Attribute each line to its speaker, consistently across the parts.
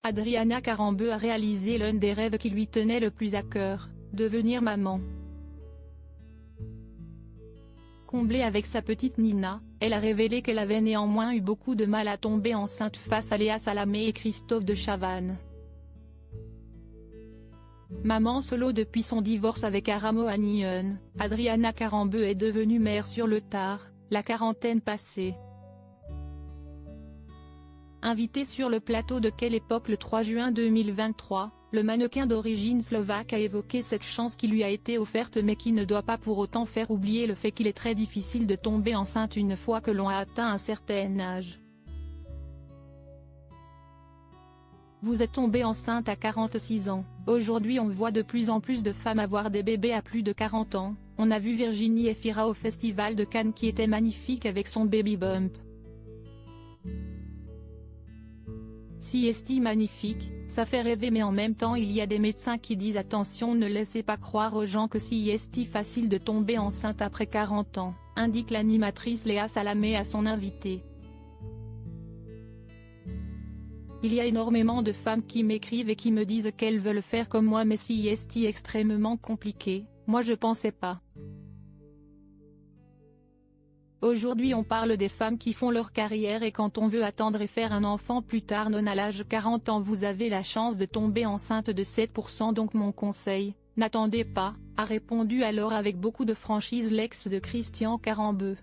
Speaker 1: Adriana Carambeu a réalisé l'un des rêves qui lui tenait le plus à cœur, devenir maman. Comblée avec sa petite Nina, elle a révélé qu'elle avait néanmoins eu beaucoup de mal à tomber enceinte face à Léa Salamé et Christophe de Chavannes. Maman solo depuis son divorce avec Aramo Anion, Adriana Carambeu est devenue mère sur le tard, la quarantaine passée. Invité sur le plateau de Quelle époque le 3 juin 2023, le mannequin d'origine slovaque a évoqué cette chance qui lui a été offerte mais qui ne doit pas pour autant faire oublier le fait qu'il est très difficile de tomber enceinte une fois que l'on a atteint un certain âge. Vous êtes tombée enceinte à 46 ans, aujourd'hui on voit de plus en plus de femmes avoir des bébés à plus de 40 ans, on a vu Virginie Efira au festival de Cannes qui était magnifique avec son baby bump. Si est magnifique, ça fait rêver mais en même temps il y a des médecins qui disent attention ne laissez pas croire aux gens que si est facile de tomber enceinte après 40 ans, indique l'animatrice Léa Salamé à son invité. Il y a énormément de femmes qui m'écrivent et qui me disent qu'elles veulent faire comme moi mais si est extrêmement compliqué, moi je pensais pas. Aujourd'hui on parle des femmes qui font leur carrière et quand on veut attendre et faire un enfant plus tard non à l'âge 40 ans vous avez la chance de tomber enceinte de 7% donc mon conseil, n'attendez pas, a répondu alors avec beaucoup de franchise l'ex de Christian Carambeu.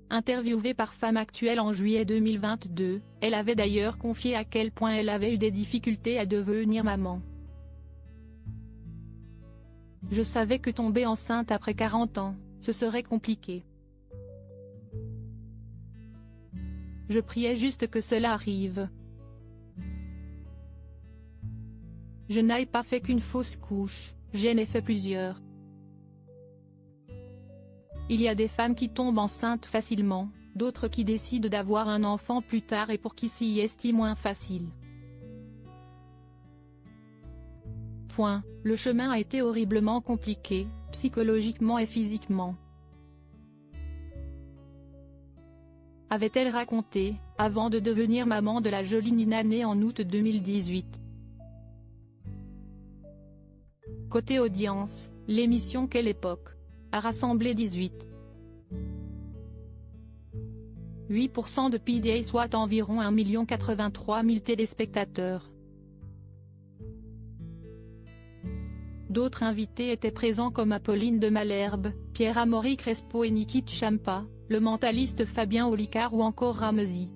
Speaker 1: Interviewée par Femme Actuelle en juillet 2022, elle avait d'ailleurs confié à quel point elle avait eu des difficultés à devenir maman. Je savais que tomber enceinte après 40 ans, ce serait compliqué. Je priais juste que cela arrive. Je n'ai pas fait qu'une fausse couche, j'en ai fait plusieurs. Il y a des femmes qui tombent enceintes facilement, d'autres qui décident d'avoir un enfant plus tard et pour qui s'y est moins facile. Le chemin a été horriblement compliqué, psychologiquement et physiquement. Avait-elle raconté, avant de devenir maman de la jolie Nina née en août 2018. Côté audience, l'émission Quelle époque a rassemblé 8% de PDA soit environ 1 083 000 téléspectateurs. D'autres invités étaient présents comme Apolline de Malherbe, Pierre-Amaury Crespo et Niki Tchampa, le mentaliste Fabien Olicard ou encore Ramzy.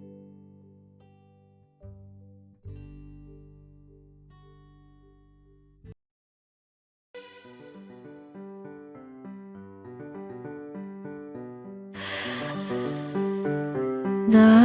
Speaker 2: 나